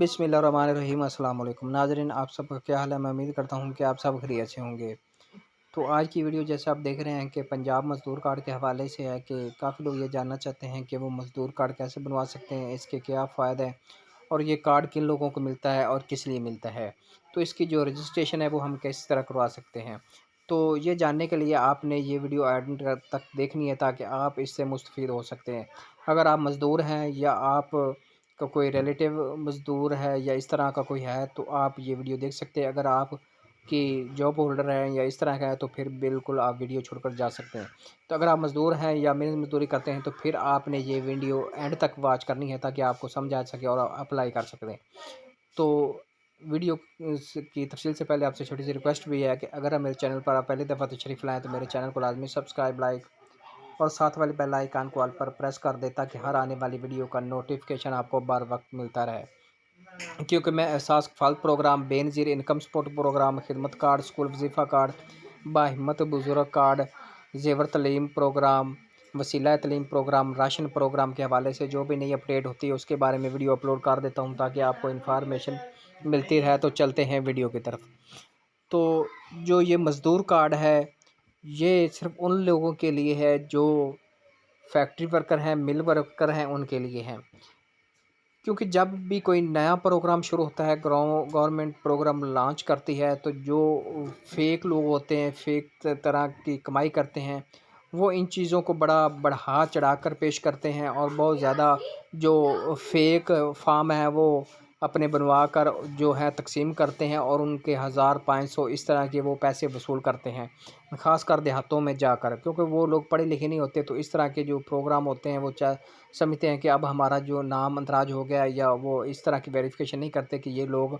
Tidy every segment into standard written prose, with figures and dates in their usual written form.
बिस्मिल्लाहिर्रहमानिर्रहीम। अस्सलाम वालेकुम नाज़रीन, आप सबका क्या हाल है। मैं उम्मीद करता हूँ कि आप सब खैरियत से होंगे। तो आज की वीडियो जैसे आप देख रहे हैं कि पंजाब मज़दूर कार्ड के हवाले से है कि काफ़ी लोग ये जानना चाहते हैं कि वो मज़दूर कार्ड कैसे बनवा सकते हैं, इसके क्या फ़ायदे हैं और ये कार्ड किन लोगों को मिलता है और किस लिए मिलता है। तो इसकी जो रजिस्ट्रेशन है वो हम किस तरह करवा सकते हैं। तो ये जानने के लिए आपने ये वीडियो एंड तक देखनी है ताकि आप इससे मुस्तफ़ीद हो सकते हैं। अगर आप मज़दूर हैं या आप का कोई रिलेटिव मज़दूर है या इस तरह का कोई है तो आप ये वीडियो देख सकते हैं। अगर आप कि जॉब होल्डर हैं या इस तरह का है तो फिर बिल्कुल आप वीडियो छोड़कर जा सकते हैं। तो अगर आप मज़दूर हैं या मेहनत मज़दूरी करते हैं तो फिर आपने ये वीडियो एंड तक वॉच करनी है ताकि आपको समझ आ सके और आप अप्लाई कर सकते हैं। तो वीडियो की तफसील से पहले आपसे छोटी सी रिक्वेस्ट भी है कि अगर आप मेरे चैनल पर आप पहली दफ़ा तशरीफ़ लाएँ तो मेरे चैनल को लाजमी सब्सक्राइब, लाइक और साथ वाले बेल आइकन को ऑल पर प्रेस कर दें ताकि हर आने वाली वीडियो का नोटिफिकेशन आपको बर वक्त मिलता रहे। क्योंकि मैं एहसास फ़ाल program, Benazir income support program, Khidmat card, school वजीफ़ा कार्ड, बाहिम्मत बुज़ुर्ग कार्ड, ज़ेवर तलीम प्रोग्राम, वसीला तलीम प्रोग्राम, राशन प्रोग्राम के हवाले से जो भी नई अपडेट होती है उसके बारे में वीडियो अपलोड कर देता हूँ ताकि आपको इन्फॉर्मेशन मिलती रहे। तो चलते हैं वीडियो की तरफ। तो जो ये मज़दूर कार्ड है ये सिर्फ़ उन लोगों के लिए है जो फैक्ट्री वर्कर हैं, मिल वर्कर हैं, उनके लिए हैं। क्योंकि जब भी कोई नया प्रोग्राम शुरू होता है, गवर्नमेंट प्रोग्राम लॉन्च करती है तो जो फेक लोग होते हैं, फेक तरह की कमाई करते हैं, वो इन चीज़ों को बड़ा बढ़ा चढ़ा कर पेश करते हैं और बहुत ज़्यादा जो फेक फार्म है वो अपने बनवा कर जो है तकसीम करते हैं और उनके 1000-500 इस तरह के वो पैसे वसूल करते हैं, ख़ास कर देहातों में जाकर। क्योंकि वो लोग पढ़े लिखे नहीं होते तो इस तरह के जो प्रोग्राम होते हैं वो समझते हैं कि अब हमारा जो नाम अंदराज हो गया, या वो इस तरह की वेरिफिकेशन नहीं करते कि ये लोग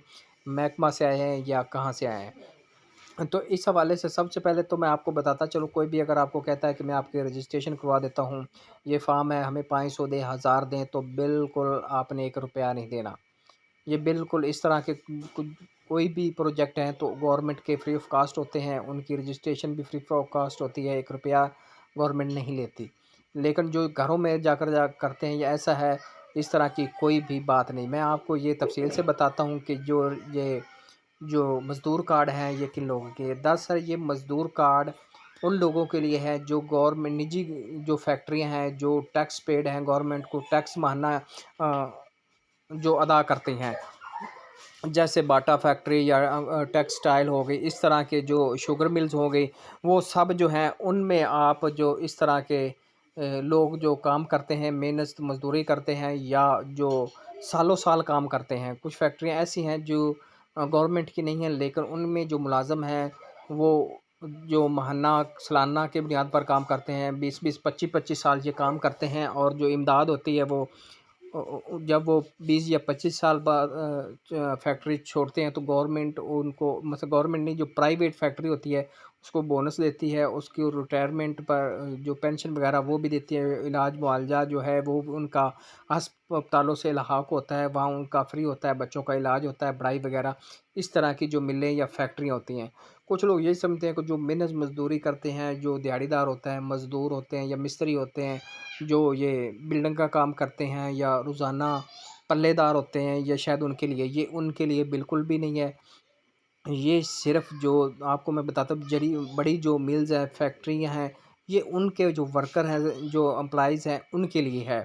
महकमा से आए हैं या कहाँ से आए हैं। तो इस हवाले से सबसे पहले तो मैं आपको बताता चलूँ, कोई भी अगर आपको कहता है कि मैं आपकी रजिस्ट्रेशन करवा देता हूँ, ये फ़ार्म है, हमें 500 दें, 1000 दें, तो बिल्कुल आपने 1 रुपया नहीं देना। ये बिल्कुल इस तरह के कोई भी प्रोजेक्ट हैं तो गवर्नमेंट के फ्री ऑफ कास्ट होते हैं, उनकी रजिस्ट्रेशन भी फ्री ऑफ कास्ट होती है, 1 रुपया गवर्नमेंट नहीं लेती। लेकिन जो घरों में जाकर करते हैं या ऐसा है, इस तरह की कोई भी बात नहीं। मैं आपको ये तफसील से बताता हूँ कि ये जो मज़दूर कार्ड हैं ये किन लोगों के हैं। दरअसल ये मज़दूर कार्ड उन लोगों के लिए है जो गवर्नमेंट निजी जो फैक्ट्रियाँ हैं, जो टैक्स पेड हैं, गवर्नमेंट को टैक्स माहाना जो अदा करती हैं। जैसे बाटा फैक्ट्री या टेक्सटाइल हो गई, इस तरह के जो शुगर मिल्स हो गई, वो सब जो हैं उनमें आप जो इस तरह के लोग जो काम करते हैं, मेहनत मजदूरी करते हैं या जो सालों साल काम करते हैं। कुछ फैक्ट्रियाँ ऐसी हैं जो गवर्नमेंट की नहीं हैं लेकिन उनमें जो मुलाजम हैं वो जो माहाना सालाना के बुनियाद पर काम करते हैं, 20-20 25-25 साल ये काम करते हैं और जो इमदाद होती है वो जब वो 20 या 25 साल बाद फैक्ट्री छोड़ते हैं तो गवर्नमेंट उनको, मतलब गवर्नमेंट नहीं, जो प्राइवेट फैक्ट्री होती है उसको बोनस देती है, उसकी रिटायरमेंट पर जो पेंशन वगैरह वो भी देती है, इलाज मुआवजा जो है वो उनका अस्पतालों से लाक होता है, वहाँ उनका फ्री होता है, बच्चों का इलाज होता है, पढ़ाई वगैरह। इस तरह की जो मिलें या फैक्ट्रियाँ होती हैं। कुछ लोग यही समझते हैं कि जो मेहनत मजदूरी करते हैं, जो दिहाड़ीदार होता है, मज़दूर होते हैं या मिस्त्री होते हैं, जो ये बिल्डिंग का काम करते हैं या रोज़ाना पल्लेदार होते हैं, या शायद उनके लिए, ये उनके लिए बिल्कुल भी नहीं है। ये सिर्फ़ जो आपको मैं बताता हूँ जड़ी बड़ी जो मिल्स हैं, फैक्ट्रियाँ हैं, ये उनके जो वर्कर हैं, जो एम्प्लॉइज़ हैं, उनके लिए है।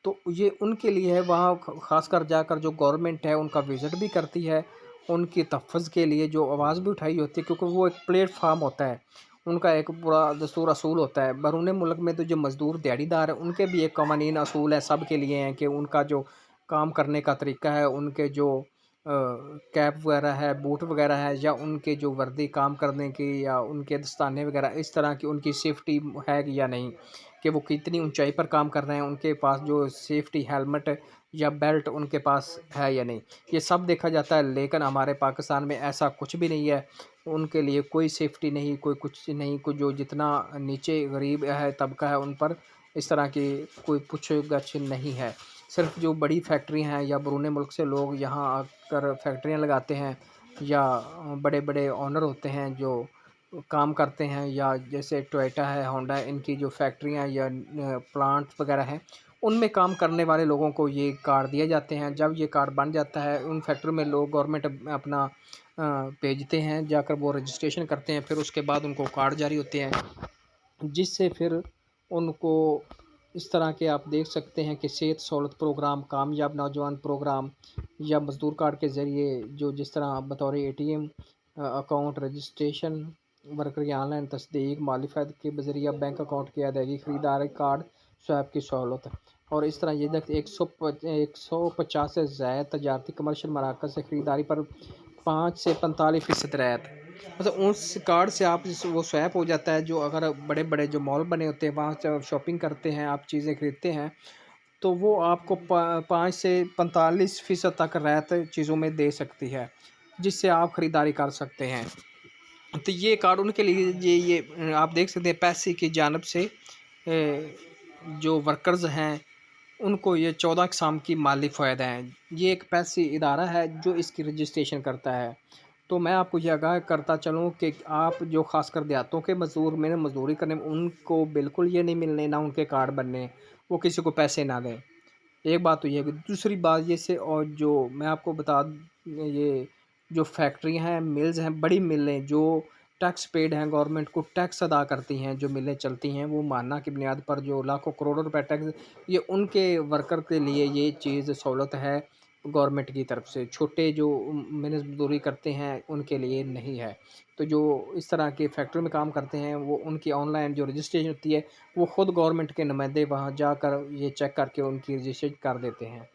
तो ये उनके लिए है, वहाँ ख़ासकर जाकर जो गवर्नमेंट है उनका विज़िट भी करती है, उनकी तहफ़्फ़ुज़ के लिए जो आवाज़ भी उठाई होती है, क्योंकि वो एक प्लेटफ़ार्म होता है, उनका एक पूरा दस्तूर असूल होता है। बैरून मुल्क में तो जो मज़दूर दिहाड़ीदार हैं उनके भी एक कवानीन असूल है, सब के लिए हैं कि उनका जो काम करने का तरीका है, उनके जो कैप वगैरह है, बूट वगैरह है, या उनके जो वर्दी काम करने की या उनके दस्ताने वगैरह, इस तरह की उनकी सेफ्टी है या नहीं, कि वो कितनी ऊंचाई पर काम कर रहे हैं, उनके पास जो सेफ्टी हेलमेट या बेल्ट उनके पास है या नहीं, ये सब देखा जाता है। लेकिन हमारे पाकिस्तान में ऐसा कुछ भी नहीं है, उनके लिए कोई सेफ्टी नहीं, कोई कुछ नहीं, कोई जो जितना नीचे गरीब है तबका है उन पर इस तरह की कोई पूछ गछ नहीं है। सिर्फ जो बड़ी फैक्ट्रियाँ हैं या बैरून मुल्क से लोग यहाँ आकर फैक्ट्रियाँ लगाते हैं, या बड़े बड़े ओनर होते हैं जो काम करते हैं, या जैसे टोयोटा है, होंडा है, इनकी जो फैक्ट्रियाँ या प्लांट्स वगैरह हैं, उनमें काम करने वाले लोगों को ये कार्ड दिए जाते हैं। जब ये कार्ड बन जाता है, उन फैक्ट्री में लोग गवर्नमेंट अपना भेजते हैं, जाकर वो रजिस्ट्रेशन करते हैं, फिर उसके बाद उनको कार्ड जारी होते हैं, जिससे फिर उनको इस तरह के आप देख सकते हैं कि सेहत सहूलत प्रोग्राम, कामयाब नौजवान प्रोग्राम या मज़दूर कार्ड के ज़रिए जो जिस तरह बतौर एटीएम अकाउंट रजिस्ट्रेशन, वर्कर की ऑनलाइन तस्दीक, माली फ़ायदे के बज़रिया बैंक अकाउंट की अदायगी, ख़रीदारी कार्ड स्वैप की सहूलत। और इस तरह ये देखते 150 से ज़ायद तजारती कमर्शियल मराकज़ से ख़रीदारी पर 5 से 45% रियायत। मतलब उस कार्ड से आप वो स्वैप हो जाता है, जो अगर बड़े बड़े जो मॉल बने होते हैं वहाँ से आप शॉपिंग करते हैं, आप चीज़ें खरीदते हैं, तो वो आपको 5 से 45% तक रियायत चीज़ों में दे सकती है, जिससे आप ख़रीदारी कर सकते हैं। तो ये कार्ड उनके लिए ये आप देख सकते हैं पैसे की जानिब से जो वर्कर्स हैं उनको ये 14 अक़साम की माली फ़ायदे हैं। ये एक पैसी इदारा है जो इसकी रजिस्ट्रेशन करता है। तो मैं आपको ये आगाह करता चलूँ कि आप जो ख़ासकर देहातों के मज़दूर में मज़दूरी करने में, उनको बिल्कुल ये नहीं मिलने, ना उनके कार्ड बनने, वो किसी को पैसे ना दें। एक बात तो ये है कि दूसरी बात ये से, और जो मैं आपको बता ये जो फैक्ट्रियाँ हैं, मिल्स हैं, बड़ी मिलें जो टैक्स पेड हैं, गवर्नमेंट को टैक्स अदा करती हैं, जो मिलें चलती हैं, वो मानना की बुनियाद पर जो लाखों करोड़ों रुपए टैक्स, ये उनके वर्कर के लिए ये चीज़ सहूलत है गवर्नमेंट की तरफ से। छोटे जो मेहनत मज़दूरी करते हैं उनके लिए नहीं है। तो जो इस तरह के फैक्ट्री में काम करते हैं, वो उनकी ऑनलाइन जो रजिस्ट्रेशन होती है, वो ख़ुद गवर्नमेंट के नुमाइंदे वहाँ जाकर ये चेक करके उनकी रजिस्ट्रेशन कर देते हैं।